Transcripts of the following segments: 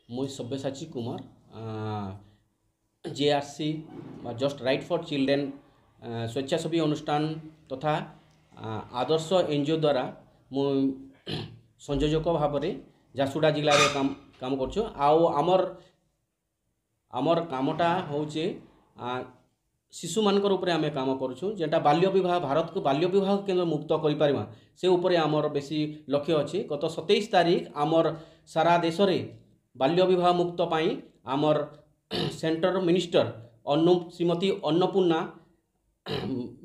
मुई Sabyasachi Kumar JRC just right for children स्वेच्छासेवी अनुष्ठान तथा आदर्श एनजीओ द्वारा मु संयोजक भाव में झारसुगुड़ा जिले में काम करछु। आउ आमर कामटा होचे शिशु मानकर उपरे आमे काम करछु, जेटा बाल्य विवाह भारत को बाल्य विवाह केन्द्र मुक्त करि परिमा से उपरे आमर बेसी लक्ष्य अछि। गत 27 तारीख आमर सारा देश रे बाल्य विवाह मुक्त पाई आमर centre minister Shrimati Annapurna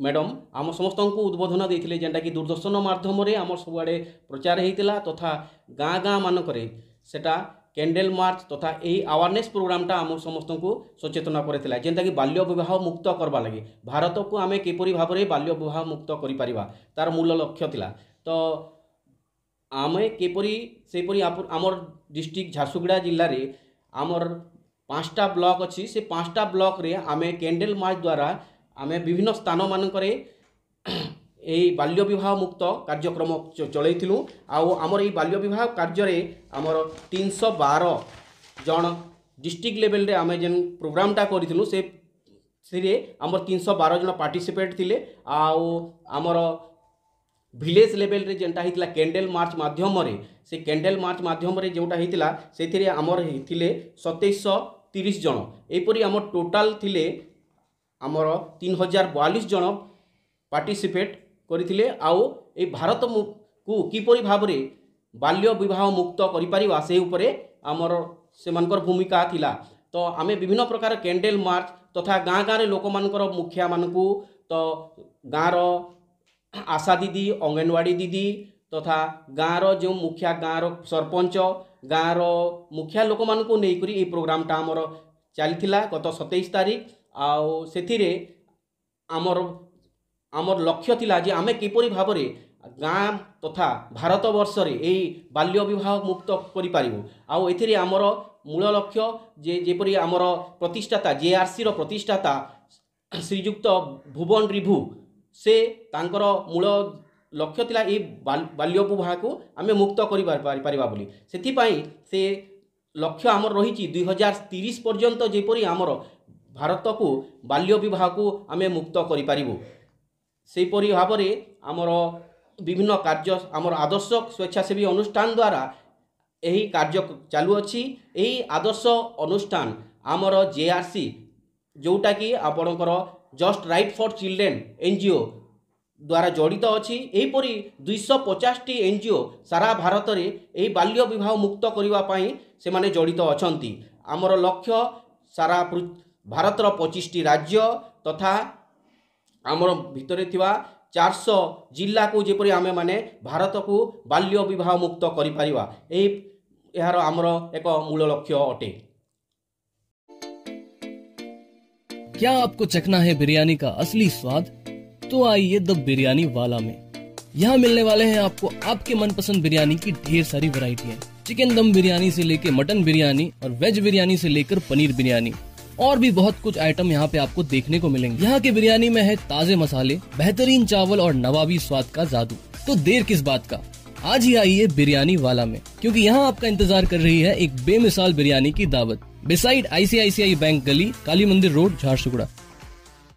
madam आम समस्त को उद्बोधन देते जेनटा कि दूरदर्शन माध्यम आम सबुआड़े प्रचार होता तथा गाँ गाँ मानक सेटा कैंडल मार्च तथा यही अवेयरनेस प्रोग्रामटा आम समस्त को सचेतना करता जेनटा कि बाल्य विवाह मुक्त करवा लगे भारत को आम किपरि भाव में बाल्य विवाह मुक्त कर तार मूल लक्ष्य थिला। तो आम किपरि सेपरि आमर डिस्ट्रिक्ट झारसुगुड़ा जिले में आमर 5टा ब्लॉक अच्छी से 5टा ब्लॉक रे आमे कैंडल मार्च द्वारा आमे विभिन्न स्थान मानकरे यही बाल्य विवाह मुक्त कार्यक्रम चलैथिलु। आमर यही बाल्य विवाह कार्य आमर 312 जन डिस्ट्रिक्ट लेवल रे आमे जेन प्रोग्रामटा करिथिलु से आमर 312 जन पार्टिसिपेट थिले। आमर विलेज लेवल रे जेनटा हितला कैंडल मार्च माध्यम रे से कैंडल मार्च माध्यम रे जोटा हितला सेथिरे आमर हिथिले 2730 जन एपरि आमर टोटाल थिले आमर 3042 जन पार्टिसिपेट करथिले। आउ ए भारत को किपरि भाव रे बाल्य विवाह मुक्त करि परिबा से उपरे आमर सेमानकर भूमिका थिला। तो आमे विभिन्न प्रकार कैंडल मार्च तथा गाँ गाँ रे लोक मानकर मुखिया मानकू तो गाँर आशा दीदी अंगनवाड़ी दीदी तथा गाँर जो मुखिया गाँर सरपंच गाँर मुखिया लोक मानकू नेइकरी ए प्रोग्रामटा आमर चलथिला गत 27 तारीख। आउ सेथिरे आमर लक्ष्य थिला जे आमे किपरि भाव में गाँ तथा भारत वर्ष रे एई बाल्य विवाह मुक्त करि पारिबु। आउ एथिरे आमर मूल लक्ष्य जे जेपरि आमर प्रतिष्ठाता जेआरसी रो प्रतिष्ठाता श्रीयुक्त भुवन रिभु से तांकर मूल लक्ष्य थिला ए बाल्य विवाह को आमे मुक्त करि पारिबा बोली। सेथि पई से लक्ष्य आमर रही 2030 पर्यंत जेपरि आमर भारत को बाल्य विवाह को आमे मुक्त करि पारिबु। सेपरि भाव में आमर विभिन्न कार्य आमर आदर्श स्वेच्छासेवी अनुष्ठान द्वारा यही कार्य चालू अच्छी। यही आदर्श अनुष्ठान आमर जेआरसी जोटा कि आपणकर just right for children NGO द्वारा जड़ित अच्छी। यहीपरि 250 टी एनजीओ सारा भारत में यही बाल्य विवाह मुक्त करने से माने जड़ित अछंती। आमर लक्ष्य सारा भारतर 25टी राज्य तथा आमर भितर थिवा 400 जिला को जेपरि आमे माने भारत को बाल्य विवाह मुक्त करि परिबा यार आमर एक मूल लक्ष्य अटे। क्या आपको चखना है बिरयानी का असली स्वाद? तो आइए द बिरयानी वाला में। यहाँ मिलने वाले हैं आपको आपके मनपसंद बिरयानी की ढेर सारी वैरायटियाँ। चिकन दम बिरयानी से लेकर मटन बिरयानी और वेज बिरयानी से लेकर पनीर बिरयानी और भी बहुत कुछ आइटम यहाँ पे आपको देखने को मिलेंगे। यहाँ की बिरयानी में है ताजे मसाले, बेहतरीन चावल और नवाबी स्वाद का जादू। तो देर किस बात का, आज ही आइए बिरयानी वाला में, क्योंकि यहाँ आपका इंतजार कर रही है एक बेमिसाल बिरयानी की दावत बिसाइड ICICI बैंक गली, काली मंदिर रोड, झारसुगुड़ा।